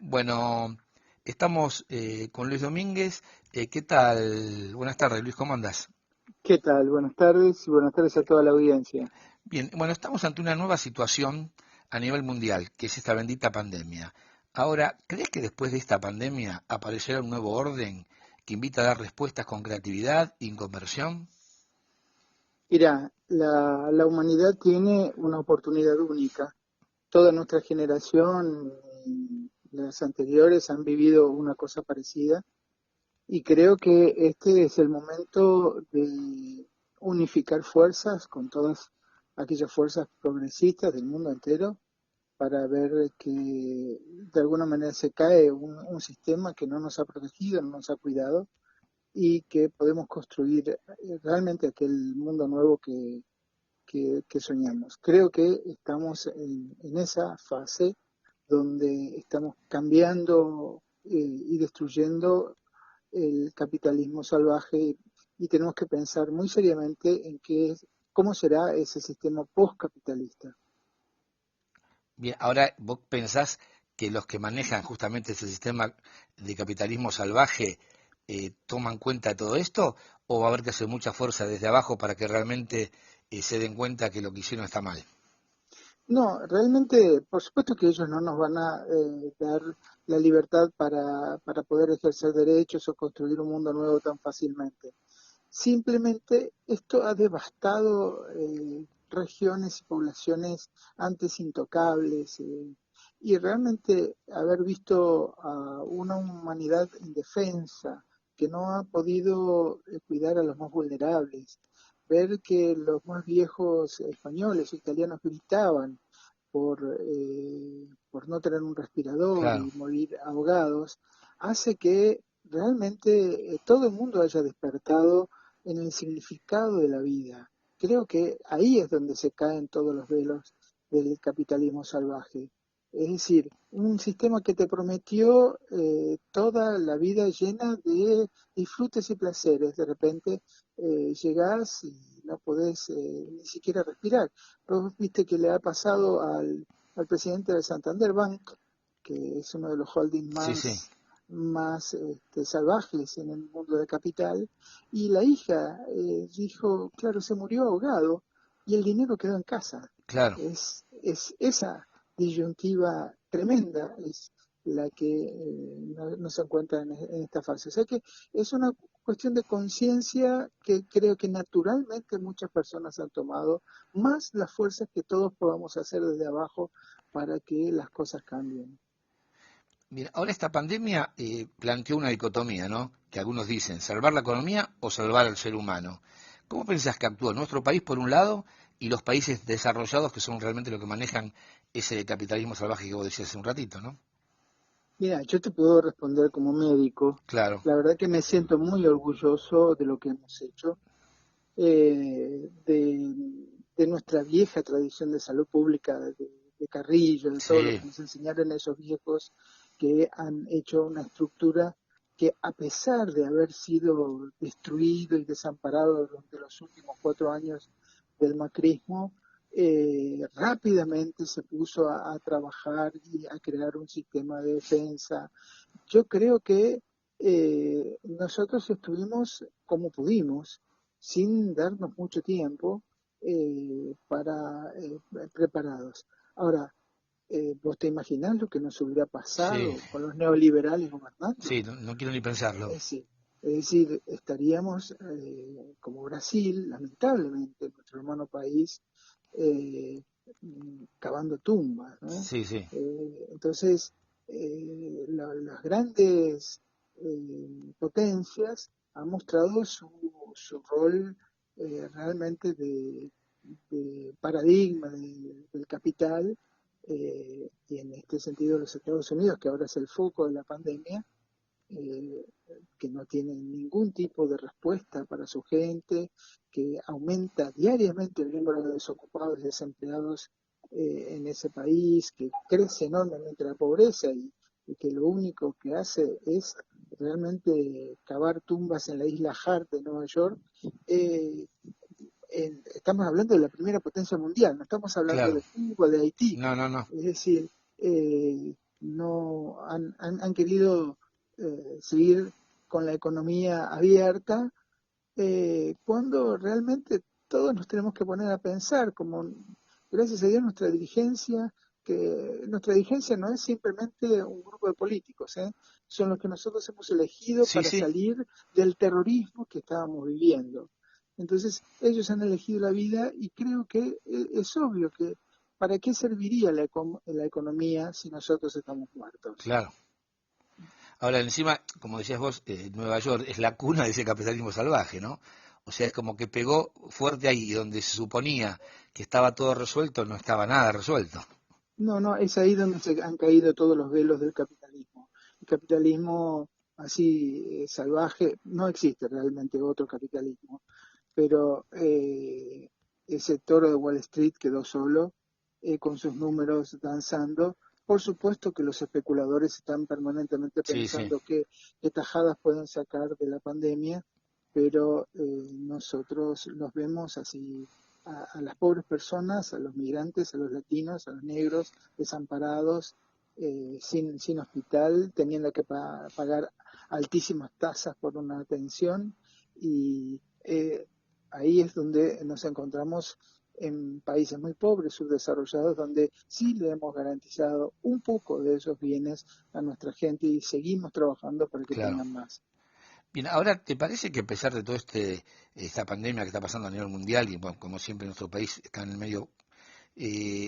Bueno, estamos con Luis Domínguez. ¿Qué tal? Buenas tardes, Luis, ¿cómo andás? ¿Qué tal? Buenas tardes y buenas tardes a toda la audiencia. Bien, bueno, estamos ante una nueva situación a nivel mundial, que es esta bendita pandemia. Ahora, ¿crees que después de esta pandemia aparecerá un nuevo orden que invita a dar respuestas con creatividad y conversión? Mira, la humanidad tiene una oportunidad única. Toda nuestra generación y las anteriores han vivido una cosa parecida y creo que este es el momento de unificar fuerzas con todas aquellas fuerzas progresistas del mundo entero para ver que de alguna manera se cae un sistema que no nos ha protegido, no nos ha cuidado y que podemos construir realmente aquel mundo nuevo que soñamos. Creo que estamos en esa fase donde estamos cambiando y destruyendo el capitalismo salvaje y tenemos que pensar muy seriamente en cómo será ese sistema postcapitalista. Bien, ahora vos pensás que los que manejan justamente ese sistema de capitalismo salvaje toman cuenta de todo esto, o va a haber que hacer mucha fuerza desde abajo para que realmente se den cuenta que lo que hicieron está mal? No, realmente, por supuesto que ellos no nos van a dar la libertad para poder ejercer derechos o construir un mundo nuevo tan fácilmente. Simplemente esto ha devastado regiones y poblaciones antes intocables y realmente haber visto a una humanidad indefensa que no ha podido cuidar a los más vulnerables, ver que los más viejos españoles o italianos gritaban por no tener un respirador Claro. y morir ahogados, hace que realmente todo el mundo haya despertado en el significado de la vida. Creo que ahí es donde se caen todos los velos del capitalismo salvaje. Es decir, un sistema que te prometió toda la vida llena de disfrutes y placeres, de repente llegás y no podés ni siquiera respirar. Vos viste que le ha pasado al presidente del Santander Bank, que es uno de los holdings Sí, sí, más salvajes en el mundo de capital, y la hija dijo, claro, se murió ahogado y el dinero quedó en casa. claro. Es esa disyuntiva tremenda es la que no se encuentra en esta fase. O sea que es una cuestión de conciencia que creo que naturalmente muchas personas han tomado, más las fuerzas que todos podamos hacer desde abajo para que las cosas cambien. Mira, ahora esta pandemia planteó una dicotomía, ¿no? Que algunos dicen, salvar la economía o salvar al ser humano. ¿Cómo pensás que actúa nuestro país por un lado y los países desarrollados que son realmente los que manejan ese capitalismo salvaje que vos decías hace un ratito, ¿no? Mira, yo te puedo responder como médico. Claro, La verdad que me siento muy orgulloso de lo que hemos hecho, de nuestra vieja tradición de salud pública, de Carrillo, de todo lo sí, que nos enseñaron esos viejos que han hecho una estructura que a pesar de haber sido destruido y desamparado durante los últimos 4 años del macrismo, rápidamente se puso a trabajar y a crear un sistema de defensa. Yo creo que nosotros estuvimos como pudimos, sin darnos mucho tiempo para preparados. Ahora, ¿vos te imaginás lo que nos hubiera sí, pasado con los neoliberales gobernando? sí, no, no quiero ni pensarlo. Es decir, estaríamos como Brasil, lamentablemente, nuestro hermano país, eh, cavando tumbas, ¿no? Sí, sí. Entonces, las grandes potencias han mostrado su rol realmente de paradigma del capital, y en este sentido los Estados Unidos, que ahora es el foco de la pandemia, eh, que no tiene ningún tipo de respuesta para su gente, que aumenta diariamente el número de desocupados y desempleados en ese país, que crece enormemente la pobreza y que lo único que hace es realmente cavar tumbas en la isla Hart de Nueva York. eh, Estamos hablando de la primera potencia mundial, no estamos hablando Claro. de Cuba, de Haití. No, no, no. Es decir, no han querido seguir con la economía abierta, cuando realmente todos nos tenemos que poner a pensar, como gracias a Dios nuestra dirigencia no es simplemente un grupo de políticos, ¿eh? Son los que nosotros hemos elegido Sí, para sí, salir del terrorismo que estábamos viviendo. Entonces, ellos han elegido la vida y creo que es obvio que ¿para qué serviría la economía si nosotros estamos muertos? claro. Ahora, encima, como decías vos, Nueva York es la cuna de ese capitalismo salvaje, ¿no? O sea, es como que pegó fuerte ahí, y donde se suponía que estaba todo resuelto, no estaba nada resuelto. No, no, es ahí donde se han caído todos los velos del capitalismo. El capitalismo así salvaje, no existe realmente otro capitalismo, pero ese toro de Wall Street quedó solo, con sus números danzando. Por supuesto que los especuladores están permanentemente Sí, sí, pensando qué tajadas pueden sacar de la pandemia, pero nosotros los vemos así a las pobres personas, a los migrantes, a los latinos, a los negros, desamparados, sin hospital, teniendo que pagar altísimas tasas por una atención y ahí es donde nos encontramos en países muy pobres, subdesarrollados, donde sí le hemos garantizado un poco de esos bienes a nuestra gente y seguimos trabajando para que claro. tengan más. Bien, ahora, ¿te parece que a pesar de todo esta pandemia que está pasando a nivel mundial y bueno, como siempre nuestro país está en el medio,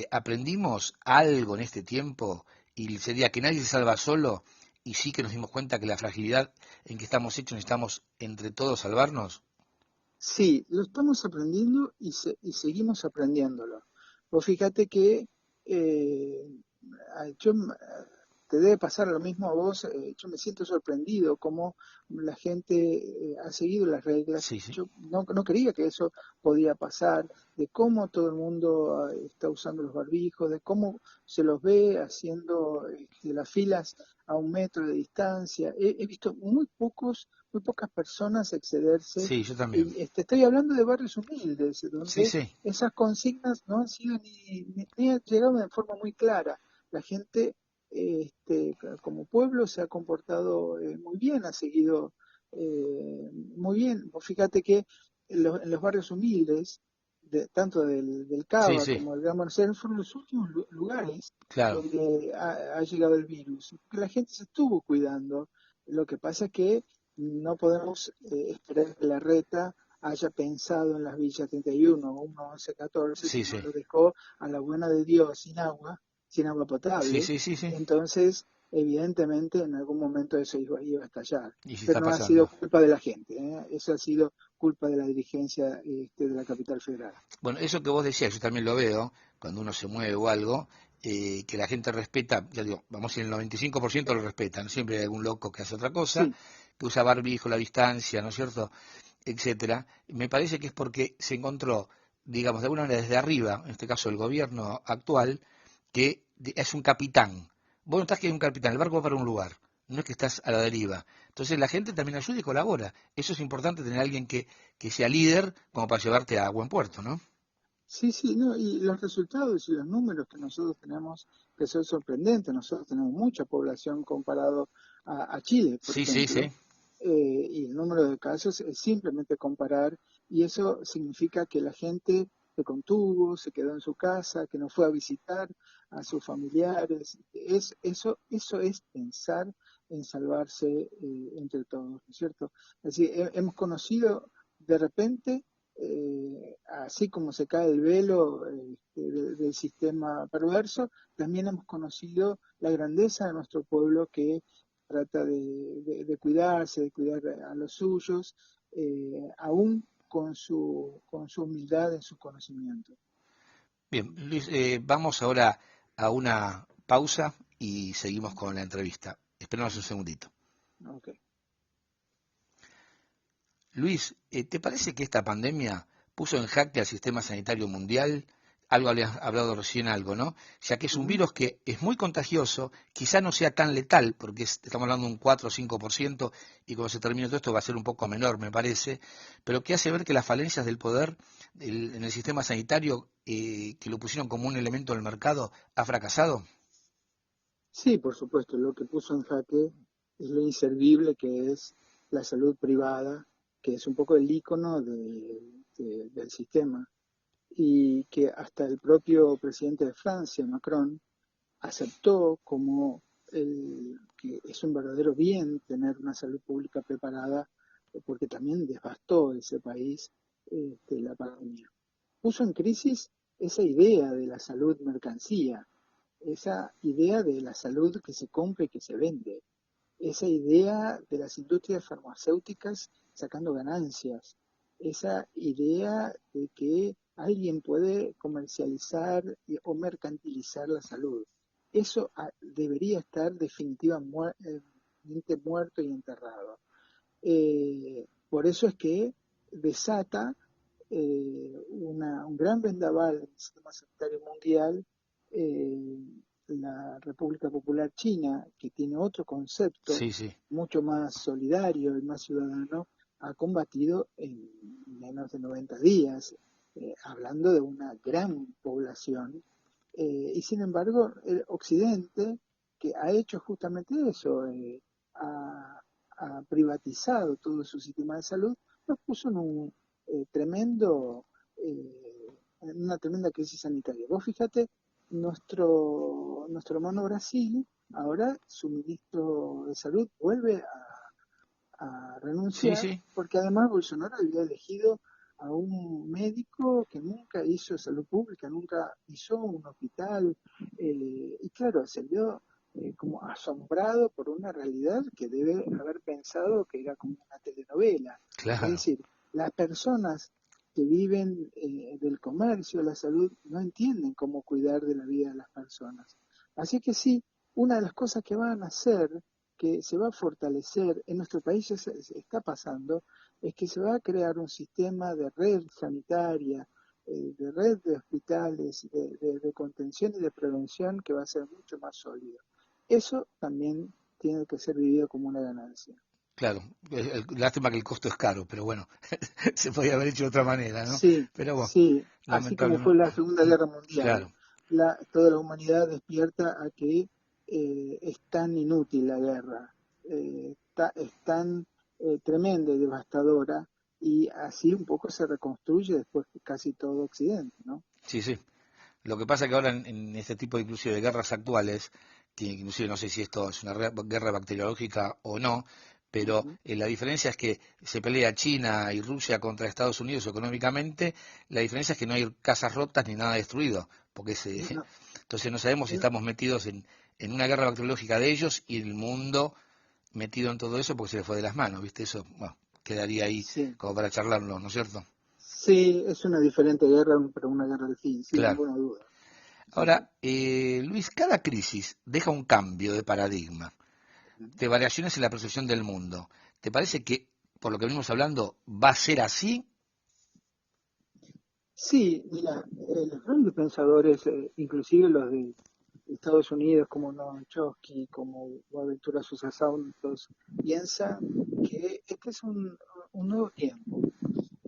aprendimos algo en este tiempo y sería que nadie se salva solo y sí que nos dimos cuenta que la fragilidad en que estamos hechos necesitamos entre todos salvarnos? Sí, lo estamos aprendiendo y seguimos aprendiéndolo. Vos fíjate que eh, te debe pasar lo mismo a vos, yo me siento sorprendido cómo la gente ha seguido las reglas. Sí, sí, Yo no creía que eso podía pasar, de cómo todo el mundo está usando los barbijos, de cómo se los ve haciendo las filas a 1 metro de distancia. He visto muy pocas personas excederse sí, yo también. y estoy hablando de barrios humildes, Sí, donde sí, esas consignas no han sido ni han llegado de forma muy clara. La gente, como pueblo, se ha comportado muy bien, ha seguido muy bien. Vos fíjate que en los barrios humildes, tanto del sí, Cava sí, como del Gran Buenos Aires, fueron los últimos lugares claro. donde ha llegado el virus, porque la gente se estuvo cuidando. Lo que pasa es que no podemos esperar que la reta haya pensado en las villas 31, 1, 11, 14, Sí, sino sí, lo dejó a la buena de Dios sin agua sí, potable. sí, sí, sí. Entonces, evidentemente, en algún momento eso iba a estallar. Y sí Pero está no ha sido pasando. culpa de la gente, ¿eh? Eso ha sido culpa de la dirigencia de la capital federal. Bueno, eso que vos decías, yo también lo veo, cuando uno se mueve o algo, que la gente respeta, ya digo, vamos a decir, el 95% lo respetan, siempre hay algún loco que hace otra cosa, Sí, que usa barbijo, la distancia, ¿no es cierto?, etcétera. Me parece que es porque se encontró, digamos, de alguna manera desde arriba, en este caso el gobierno actual, que es un capitán. Vos notás que hay un capitán, el barco va para un lugar, no es que estás a la deriva. Entonces la gente también ayuda y colabora. Eso es importante, tener a alguien que sea líder como para llevarte a buen puerto, ¿no? sí, sí, no, y los resultados y los números que nosotros tenemos que son sorprendentes. Nosotros tenemos mucha población comparado a Chile, por Sí, sí, sí. ejemplo, y el número de casos es simplemente comparar, y eso significa que la gente se contuvo, se quedó en su casa, que no fue a visitar a sus familiares. Eso es pensar en salvarse entre todos, ¿no es cierto? Es decir, hemos conocido de repente así como se cae el velo del sistema perverso, también hemos conocido la grandeza de nuestro pueblo que trata de cuidarse, de cuidar a los suyos, aún con su humildad en su conocimiento. Bien, Luis, vamos ahora a una pausa y seguimos con la entrevista. Esperamos un segundito. Okay. Luis, ¿te parece que esta pandemia puso en jaque al sistema sanitario mundial? Algo habías hablado recién algo, ¿no? Ya que es un Ujú. virus que es muy contagioso, quizá no sea tan letal, porque estamos hablando de un 4 o 5%, y cuando se termine todo esto va a ser un poco menor, me parece, pero que hace ver que las falencias del poder en el sistema sanitario, que lo pusieron como un elemento del mercado, ha fracasado. Sí, por supuesto, lo que puso en jaque es lo inservible que es la salud privada, que es un poco el ícono del sistema, y que hasta el propio presidente de Francia, Macron, aceptó como que es un verdadero bien tener una salud pública preparada, porque también devastó ese país la pandemia. Puso en crisis esa idea de la salud mercancía, esa idea de la salud que se compra y que se vende, esa idea de las industrias farmacéuticas sacando ganancias, esa idea de que alguien puede comercializar o mercantilizar la salud. Eso debería estar definitivamente muerto y enterrado. Por eso es que desata un gran vendaval en el sistema sanitario mundial, eh, la República Popular China, que tiene otro concepto Sí, sí, mucho más solidario y más ciudadano, ha combatido en menos de 90 días, hablando de una gran población. Y sin embargo, el Occidente, que ha hecho justamente eso, ha, ha privatizado todo su sistema de salud, nos puso en un tremendo, en una tremenda crisis sanitaria. Vos fíjate, nuestro hermano Brasil, ahora su ministro de salud vuelve a sí, renunciar, sí, porque además Bolsonaro había elegido a un médico que nunca hizo salud pública, nunca hizo un hospital, y claro, se vio como asombrado por una realidad que debe haber pensado que era como una telenovela. Es claro. decir, las personas que viven del comercio, la salud, no entienden cómo cuidar de la vida de las personas. Así que sí, una de las cosas que van a hacer, que se va a fortalecer, en nuestro país ya se está pasando, es que se va a crear un sistema de red sanitaria, de red de hospitales, de contención y de prevención que va a ser mucho más sólido. Eso también tiene que ser vivido como una ganancia. Claro, lástima que el costo es caro, pero bueno, se podía haber hecho de otra manera, ¿no? Sí, Pero bueno, sí, así como fue lamentablemente, la Segunda Guerra Mundial, claro, toda la humanidad despierta a que es tan inútil la guerra, es tan tremenda y devastadora, y así un poco se reconstruye después casi todo Occidente, ¿no? sí, sí. Lo que pasa que ahora en este tipo de inclusive de guerras actuales, que inclusive no sé si esto es una guerra bacteriológica o no, pero Ujú. la diferencia es que se pelea China y Rusia contra Estados Unidos económicamente, la diferencia es que no hay casas rotas ni nada destruido, porque No, entonces no sabemos si no, estamos metidos en una guerra bacteriológica de ellos y el mundo metido en todo eso porque se le fue de las manos, ¿viste? Eso, bueno, quedaría ahí sí, como para charlarlo, ¿no es cierto? sí, es una diferente guerra, pero una guerra al fin, sin Claro. ninguna duda. Ahora, Ujú. Luis, cada crisis deja un cambio de paradigma, de variaciones en la percepción del mundo. ¿Te parece que, por lo que venimos hablando, va a ser así? Sí, mira, los grandes pensadores, inclusive los de Estados Unidos, como Noam Chomsky, como Boaventura Sosa Santos, piensan que este es un nuevo tiempo.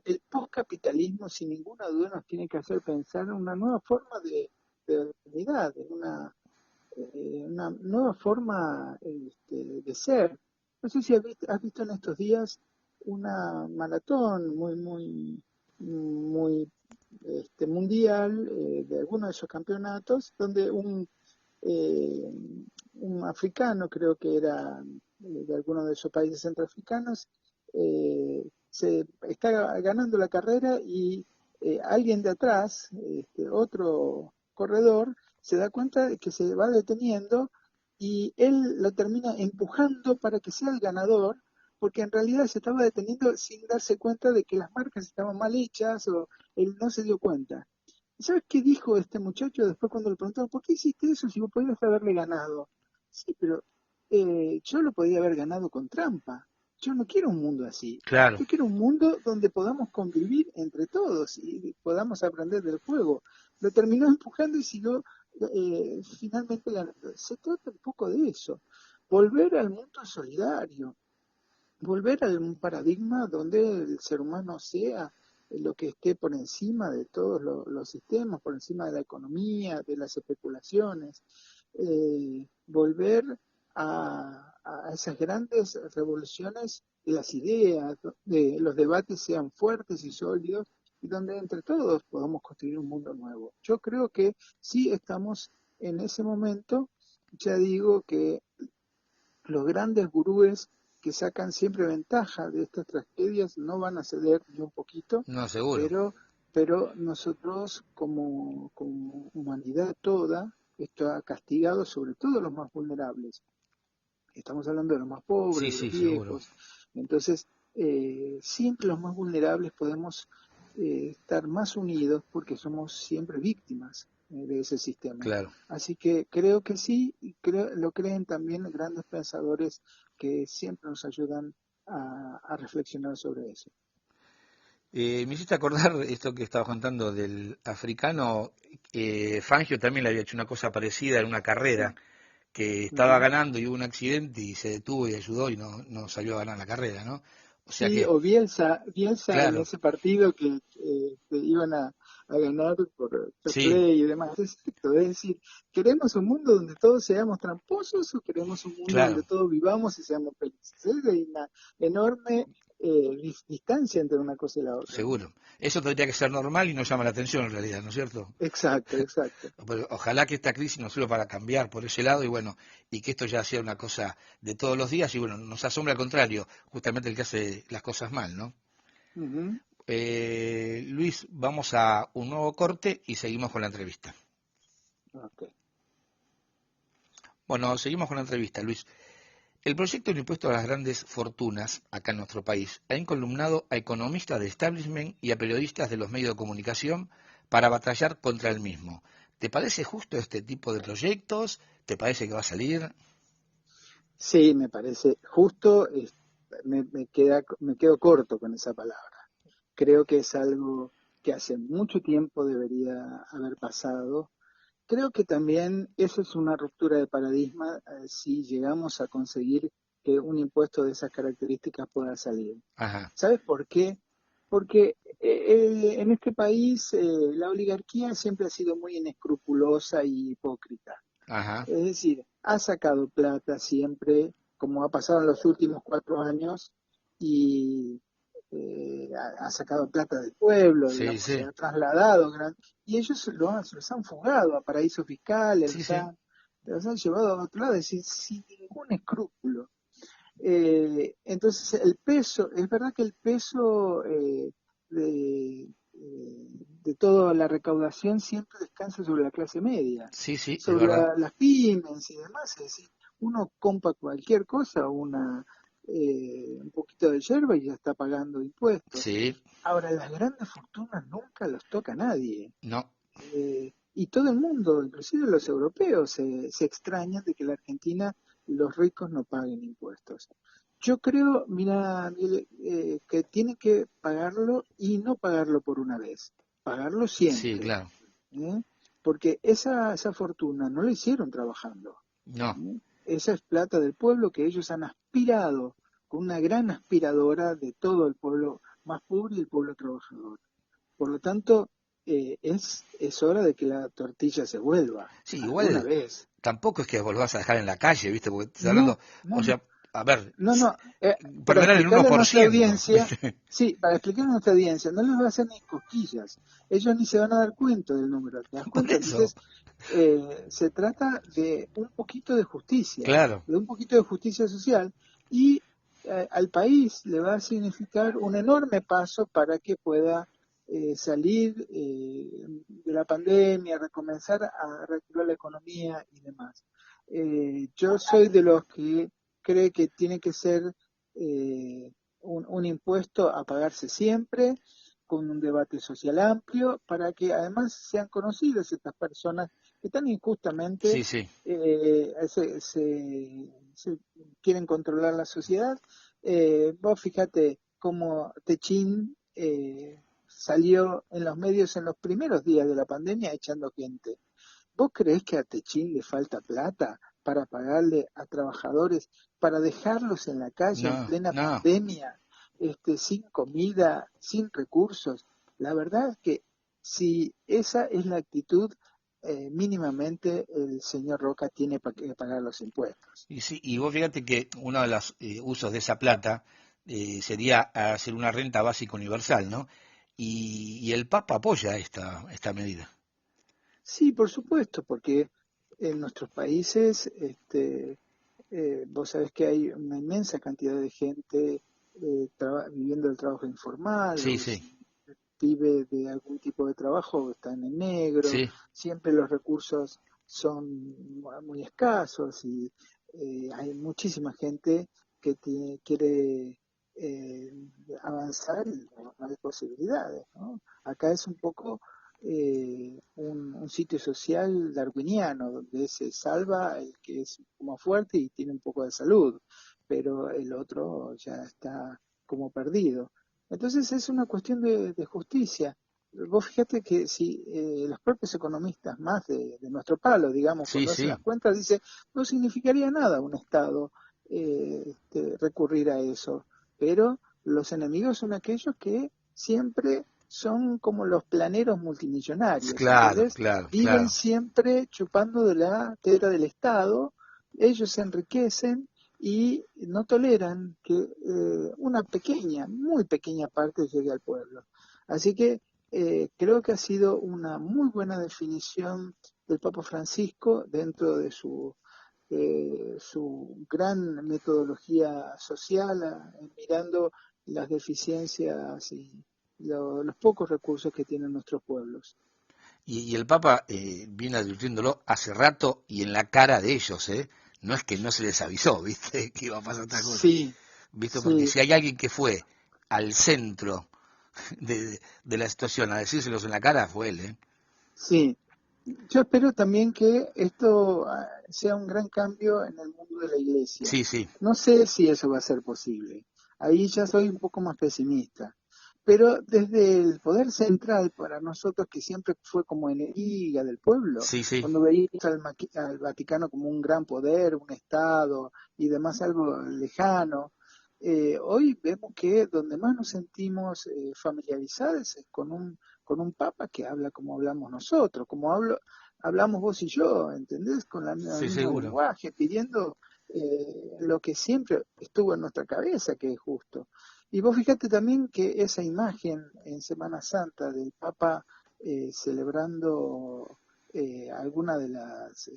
El postcapitalismo, sin ninguna duda, nos tiene que hacer pensar en una nueva forma de humanidad, en una nueva forma de ser. No sé si has visto en estos días una maratón muy mundial de alguno de esos campeonatos, donde eh, un africano, creo que era de alguno de esos países centroafricanos, se está ganando la carrera y alguien de atrás, otro corredor, se da cuenta de que se va deteniendo y él lo termina empujando para que sea el ganador, porque en realidad se estaba deteniendo sin darse cuenta de que las marcas estaban mal hechas o él no se dio cuenta. ¿Sabes qué dijo este muchacho después cuando le preguntaron, ¿por qué hiciste eso si vos podías haberle ganado? Sí, pero yo lo podía haber ganado con trampa. Yo no quiero un mundo así. Claro, Yo quiero un mundo donde podamos convivir entre todos y podamos aprender del juego. Lo terminó empujando y siguió finalmente ganando. Se trata un poco de eso. Volver al mundo solidario, volver a un paradigma donde el ser humano sea lo que esté por encima de todos los sistemas, por encima de la economía, de las especulaciones. volver a esas grandes revoluciones de las ideas, de los debates sean fuertes y sólidos y donde entre todos podamos construir un mundo nuevo. Yo creo que sí estamos en ese momento. Ya digo que los grandes gurúes que sacan siempre ventaja de estas tragedias no van a ceder ni un poquito, No, seguro. pero, pero nosotros como humanidad toda, esto ha castigado sobre todo a los más vulnerables. Estamos hablando de los más Sí, pobres, de los sí, seguro. viejos. Entonces, siempre los más vulnerables podemos estar más unidos porque somos siempre víctimas de ese sistema. Claro. Así que creo que sí, y lo creen también grandes pensadores que siempre nos ayudan a reflexionar sobre eso. Me hiciste acordar esto que estaba contando del africano. Fangio también le había hecho una cosa parecida en una carrera, Sí. que estaba Ujú. ganando y hubo un accidente y se detuvo y ayudó y no salió a ganar la carrera, ¿no? O sea Sí, que, o Bielsa en claro, ese partido que iban a ganar por fair sí, play y demás. Es cierto, es decir, ¿queremos un mundo donde todos seamos tramposos o queremos un mundo donde claro, todos vivamos y seamos felices? Hay una enorme distancia entre una cosa y la otra, ¿no? seguro. Eso tendría que ser normal y no llama la atención en realidad, ¿no es cierto? Exacto, exacto. Pero ojalá que esta crisis nos sirva para cambiar por ese lado y bueno, y que esto ya sea una cosa de todos los días y bueno, nos asombra al contrario, justamente el que hace las cosas mal, ¿no? Ujú. Luis, vamos a un nuevo corte y seguimos con la entrevista. Ok. Bueno, seguimos con la entrevista, Luis. El proyecto del impuesto a las grandes fortunas, acá en nuestro país, ha encolumnado a economistas de establishment y a periodistas de los medios de comunicación para batallar contra el mismo. ¿Te parece justo este tipo de proyectos? ¿Te parece que va a salir? Sí, me parece justo, me quedo corto con esa palabra. Creo que es algo que hace mucho tiempo debería haber pasado. Creo que también eso es una ruptura de paradigma si llegamos a conseguir que un impuesto de esas características pueda salir. Ajá, ¿Sabes por qué? Porque en este país la oligarquía siempre ha sido muy inescrupulosa y hipócrita. ajá, Es decir, ha sacado plata siempre, como ha pasado en los últimos 4 años, y ha sacado plata del pueblo, sí, digamos, se sí, ha trasladado, y ellos se los han fugado a paraísos fiscales, sí, sí, los han llevado a otro lado, es decir, sin ningún escrúpulo. Entonces, el peso, es verdad que el peso de toda la recaudación siempre descansa sobre la clase media, sí, sí, es sobre verdad. las pymes y demás. Es decir, uno compra cualquier cosa, un poquito de yerba y ya está pagando impuestos. Sí, Ahora, las grandes fortunas nunca los toca nadie. no, Y todo el mundo, inclusive los europeos, se extrañan de que la Argentina los ricos no paguen impuestos. Yo creo, mira, Miguel, que tienen que pagarlo y no pagarlo por una vez, pagarlo sí, siempre, claro, ¿eh? Porque esa fortuna no la hicieron trabajando, no, ¿eh? Esa es plata del pueblo que ellos han aspirado con una gran aspiradora de todo el pueblo más pobre y el pueblo trabajador. Por lo tanto, es hora de que la tortilla se vuelva, sí, alguna igual vez. tampoco es que vos lo vas a dejar en la calle, ¿viste? Porque estás No, hablando, no, o no, sea, a ver, no, no. Para perderán el explicarle a nuestra 1%, audiencia, ¿viste? sí, para explicarle a nuestra audiencia, no les va a hacer ni cosquillas. Ellos ni se van a dar cuenta del número, ¿te das Por cuenta? eso, Entonces, se trata de un poquito claro, de un poquito de justicia social y al país le va a significar un enorme paso para que pueda salir de la pandemia, recomenzar a reactivar la economía y demás. Yo soy de los que cree que tiene que ser un impuesto a pagarse siempre, con un debate social amplio, para que además sean conocidas estas personas que tan injustamente sí, sí, se quieren controlar la sociedad. Vos fíjate cómo Techín salió en los medios en los primeros días de la pandemia echando gente. ¿Vos creés que a Techín le falta plata para pagarle a trabajadores, para dejarlos en la calle en no, plena no, pandemia, sin comida, sin recursos? La verdad es que si esa es la actitud mínimamente el señor Roca tiene que pagar los impuestos. Y sí, y vos fíjate que uno de los usos de esa plata sería hacer una renta básica universal, ¿no? Y el Papa apoya esta medida. Sí, por supuesto, porque en nuestros países, vos sabés que hay una inmensa cantidad de gente viviendo el trabajo informal, Sí, o sí, si vive de algún tipo de trabajo, están en negro, sí, siempre los recursos son muy escasos y hay muchísima gente que quiere eh, avanzar y no hay posibilidades, ¿no? Acá es un poco un sitio social darwiniano, donde se salva el que es como fuerte y tiene un poco de salud, pero el otro ya está como perdido. Entonces es una cuestión de justicia. Vos fíjate que si los propios economistas más de nuestro palo, digamos, sí, cuando hacen sí, las cuentas, dice, no significaría nada un Estado recurrir a eso, pero los enemigos son aquellos que siempre son como los planeros multimillonarios, claro, ¿entendés? claro, Viven claro. siempre chupando de la teta del Estado, ellos se enriquecen y no toleran que una pequeña, muy pequeña parte llegue al pueblo. Así que creo que ha sido una muy buena definición del Papa Francisco dentro de su gran metodología social, mirando las deficiencias y los pocos recursos que tienen nuestros pueblos. Y el Papa viene advirtiéndolo hace rato y en la cara de ellos, ¿eh? No es que no se les avisó, ¿viste? Que iba a pasar esta cosa. Sí, ¿Viste? Porque sí, si hay alguien que fue al centro de la situación a decírselos en la cara, fue él, ¿eh? sí. Yo espero también que esto sea un gran cambio en el mundo de la iglesia. Sí, sí, No sé si eso va a ser posible. Ahí ya soy un poco más pesimista. Pero desde el poder central para nosotros, que siempre fue como enemiga del pueblo, sí, sí. cuando veíamos al Vaticano como un gran poder, un Estado y demás algo lejano, hoy vemos que donde más nos sentimos familiarizados es con un papa que habla como hablamos nosotros, hablamos vos y yo, ¿entendés? Con el Sí, mismo seguro. lenguaje, pidiendo lo que siempre estuvo en nuestra cabeza, que es justo. Y vos fíjate también que esa imagen en Semana Santa del Papa celebrando alguna de las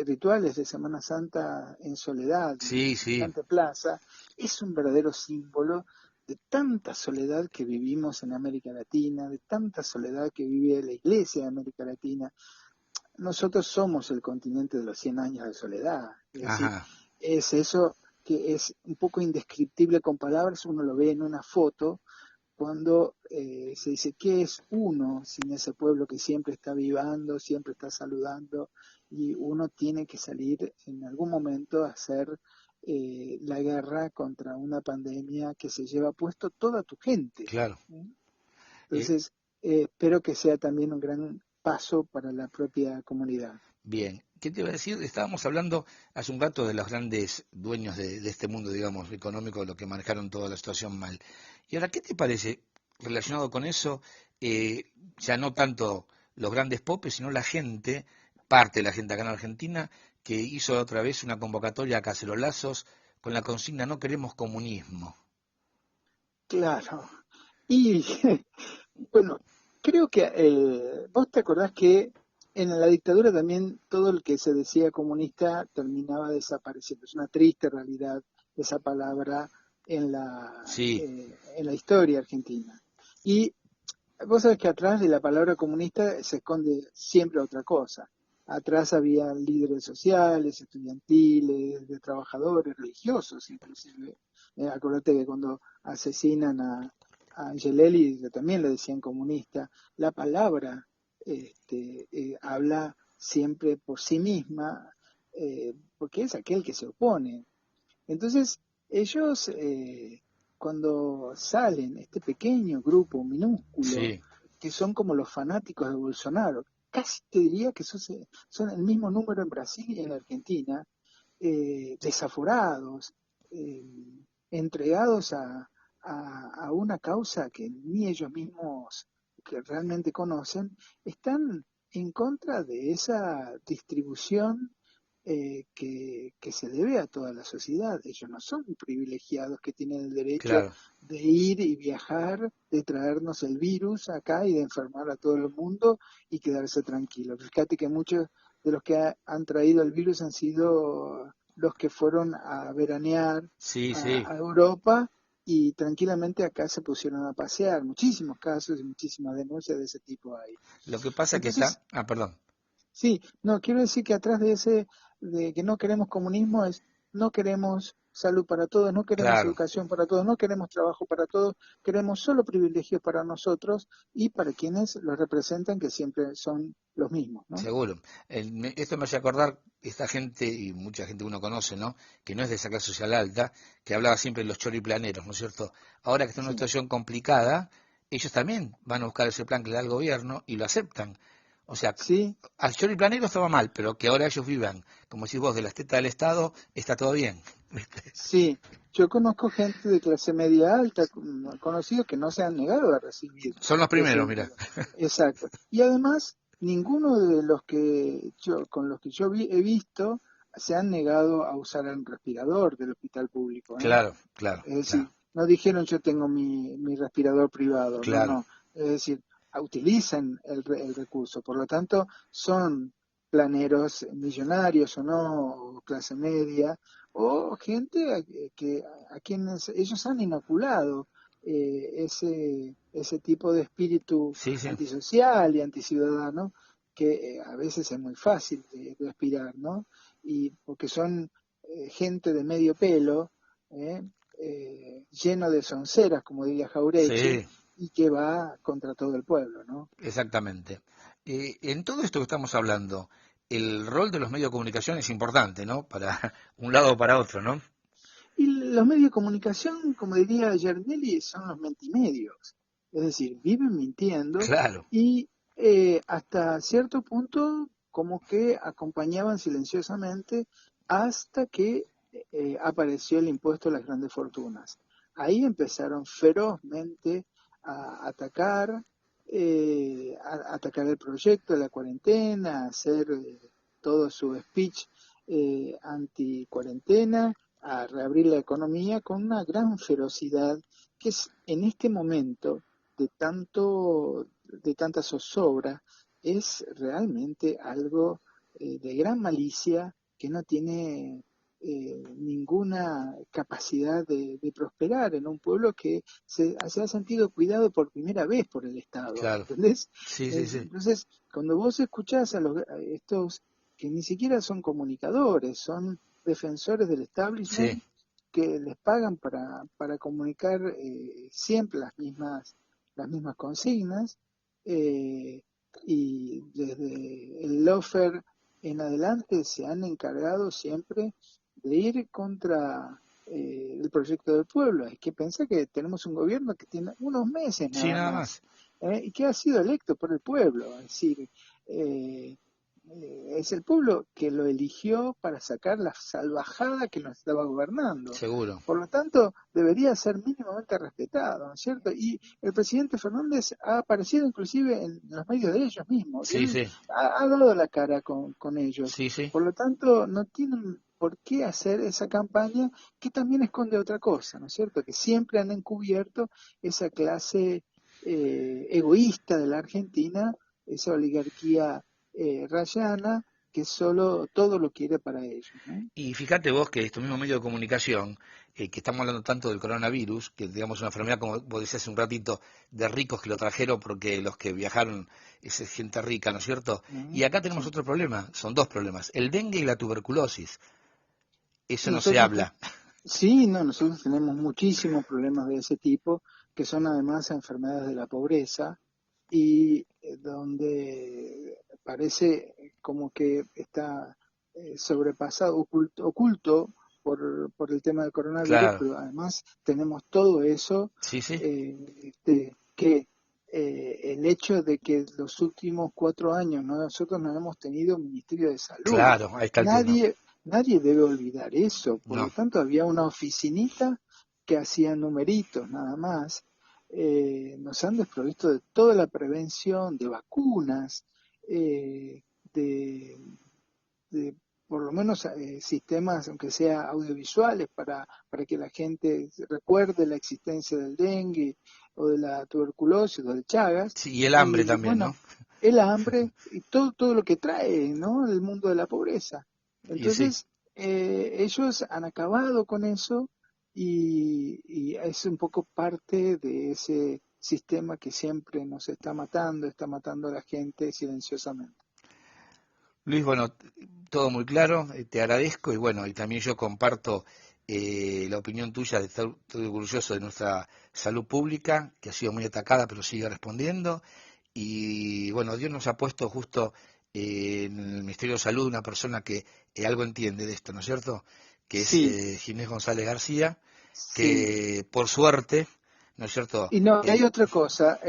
rituales de Semana Santa en soledad Sí, en sí. semejante plaza, es un verdadero símbolo de tanta soledad que vivimos en América Latina, de tanta soledad que vive la Iglesia de América Latina. Nosotros somos el continente de los 100 años de soledad, es decir, Ajá. es eso que es un poco indescriptible con palabras, uno lo ve en una foto, cuando se dice, ¿qué es uno sin ese pueblo que siempre está vivando, siempre está saludando? Y uno tiene que salir en algún momento a hacer la guerra contra una pandemia que se lleva puesto toda tu gente. Claro. ¿Eh? Eh, Entonces, espero que sea también un gran paso para la propia comunidad. Bien. ¿Qué te iba a decir? Estábamos hablando hace un rato de los grandes dueños de este mundo, digamos, económico, los que manejaron toda la situación mal. Y ahora, ¿qué te parece relacionado con eso? Ya no tanto los grandes popes, sino la gente, parte de la gente acá en Argentina, que hizo otra vez una convocatoria a cacerolazos con la consigna no queremos comunismo. Claro. Y bueno, creo que vos te acordás que en la dictadura también todo el que se decía comunista terminaba desapareciendo. Es una triste realidad esa palabra Sí, en la historia argentina. Y vos sabés que atrás de la palabra comunista se esconde siempre otra cosa. Atrás había líderes sociales, estudiantiles, de trabajadores, religiosos inclusive. Acordate que cuando asesinan a Angelelli también le decían comunista. La palabra habla siempre por sí misma, porque es aquel que se opone. Entonces, ellos, cuando salen, este pequeño grupo minúsculo, sí, que son como los fanáticos de Bolsonaro, casi te diría que son el mismo número en Brasil y en Argentina, desaforados, eh, entregados a una causa que ni ellos mismos que realmente conocen, están en contra de esa distribución que se debe a toda la sociedad. Ellos no son privilegiados que tienen el derecho Claro. de ir y viajar, de traernos el virus acá y de enfermar a todo el mundo y quedarse tranquilos. Fíjate que muchos de los que han traído el virus han sido los que fueron a veranear Sí, sí. a Europa y tranquilamente acá se pusieron a pasear. Muchísimos casos y muchísimas denuncias de ese tipo hay. Lo que pasa que está... Entonces, Ah, perdón. sí, no, quiero decir que atrás de ese, de que no queremos comunismo es, no queremos salud para todos, no queremos Claro. educación para todos, no queremos trabajo para todos, queremos solo privilegios para nosotros y para quienes los representan, que siempre son los mismos, ¿no? Seguro. Esto me hace acordar esta gente, y mucha gente uno conoce, ¿no? Que no es de esa clase social alta, que hablaba siempre de los choriplaneros, ¿no es cierto? Ahora que está en una Sí, situación complicada, ellos también van a buscar ese plan que le da el gobierno y lo aceptan. O sea, sí, al choriplanero estaba mal, pero que ahora ellos vivan, como decís vos, de la esteta del Estado, está todo bien. ¿Viste? sí. Yo conozco gente de clase media alta, conocidos que no se han negado a recibir Son los ese primeros, mira. dinero. Exacto. Y además, ninguno de los que con los que yo he visto se han negado a usar el respirador del hospital público, ¿eh? Claro, claro, Es claro, decir, no dijeron yo tengo mi respirador privado, no, claro. no. Es decir, utilizan el recurso. Por lo tanto, son planeros millonarios o no, o clase media, o gente a quienes ellos han inoculado ese tipo de espíritu Sí, sí, antisocial y anticiudadano que a veces es muy fácil de aspirar, ¿no? Y porque son gente de medio pelo, ¿eh? Lleno de sonceras, como diría Jaureche, sí. y que va contra todo el pueblo, ¿no? Exactamente. En todo esto que estamos hablando, el rol de los medios de comunicación es importante, ¿no? Para un lado o para otro, ¿no? Y los medios de comunicación, como diría Giardinelli, son los mentimedios. Es decir, viven mintiendo Claro, y hasta cierto punto como que acompañaban silenciosamente hasta que apareció el impuesto a las grandes fortunas. Ahí empezaron ferozmente a atacar, a atacar el proyecto de la cuarentena, a hacer todo su speech anti-cuarentena, a reabrir la economía con una gran ferocidad que es en este momento de tanta zozobra es realmente algo de gran malicia que no tiene ninguna capacidad de prosperar en un pueblo que se ha sentido cuidado por primera vez por el Estado, claro. ¿entendés? Sí, sí, sí. Entonces, cuando vos escuchás a estos que ni siquiera son comunicadores, son defensores del Sí, establishment que les pagan para comunicar siempre las mismas consignas y desde el lofer en adelante se han encargado siempre de ir contra el proyecto del pueblo. Hay que pensar que tenemos un gobierno que tiene unos meses sí, nada nada más más. y que ha sido electo por el pueblo. Es decir, eh, es el pueblo que lo eligió para sacar la salvajada que nos estaba gobernando. Seguro. Por lo tanto, debería ser mínimamente respetado, ¿no es cierto? Y el presidente Fernández ha aparecido inclusive en los medios de ellos mismos. Sí, Él sí. ha dado la cara con ellos. Sí, sí. Por lo tanto, no tienen por qué hacer esa campaña que también esconde otra cosa, ¿no es cierto? Que siempre han encubierto esa clase egoísta de la Argentina, esa oligarquía rayana que solo todo lo quiere para ellos, ¿no? Y fíjate vos que estos mismos medios de comunicación, que estamos hablando tanto del coronavirus, que digamos una enfermedad, como vos decías hace un ratito, de ricos que lo trajeron porque los que viajaron es gente rica, ¿no es cierto? Y ¿No? acá tenemos Sí. otro problema, son dos problemas, el dengue y la tuberculosis. Eso no se Nosotros, habla. sí, no, nosotros tenemos muchísimos problemas de ese tipo, que son además enfermedades de la pobreza y donde parece como que está sobrepasado, oculto por el tema del coronavirus, Claro. pero además tenemos todo eso, Sí, sí. que el hecho de que los últimos 4 años nosotros no hemos tenido Ministerio de Salud, Claro, ahí está el tema. nadie, nadie debe olvidar eso. Por No, lo tanto, había una oficinita que hacía numeritos nada más. Nos han desprovisto de toda la prevención, de vacunas, eh, de, de por lo menos sistemas, aunque sea audiovisuales, para que la gente recuerde la existencia del dengue o de la tuberculosis o del Chagas. Sí, y el hambre Y también, ¿no? bueno, el hambre y todo lo que trae, ¿no? El mundo de la pobreza. Y sí. Entonces, ellos han acabado con eso y es un poco parte de ese sistema que siempre nos está matando a la gente silenciosamente. Luis, bueno, todo muy claro, te agradezco y bueno, y también yo comparto la opinión tuya de estar estoy orgulloso de nuestra salud pública, que ha sido muy atacada pero sigue respondiendo. Y bueno, Dios nos ha puesto justo en el Ministerio de Salud una persona que algo entiende de esto, ¿no es cierto? Que es Sí, Ginés González García, sí. que por suerte, ¿no es cierto? Y no, hay otra cosa.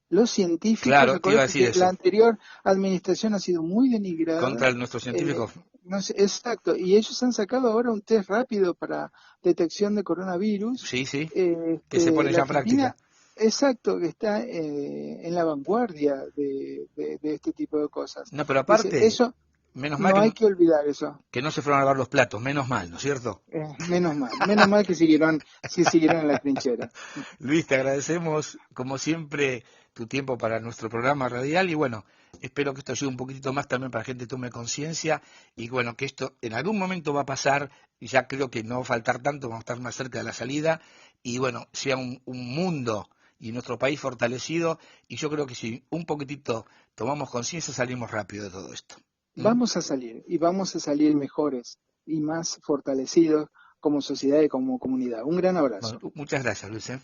Los científicos, Claro, te iba a acuérdate decir que la eso, anterior administración ha sido muy denigrada. contra nuestros científicos, No sé, exacto, y ellos han sacado ahora un test rápido para detección de coronavirus. sí, sí, que se pone La ya en práctica. Argentina, exacto, que está en la vanguardia de este tipo de cosas. No, pero Dice, aparte, eso menos mal no hay que olvidar eso. que no se fueron a lavar los platos, menos mal, ¿no es cierto? Menos mal que siguieron en la trinchera. Luis, te agradecemos como siempre tu tiempo para nuestro programa radial y bueno, espero que esto ayude un poquitito más también para que la gente tome conciencia y bueno, que esto en algún momento va a pasar y ya creo que no va a faltar tanto, vamos a estar más cerca de la salida y bueno, sea un mundo y nuestro país fortalecido y yo creo que si un poquitito tomamos conciencia salimos rápido de todo esto. ¿Mm? Vamos a salir y vamos a salir mejores y más fortalecidos como sociedad y como comunidad. Un gran abrazo. Bueno, muchas gracias, Luis. ¿Eh?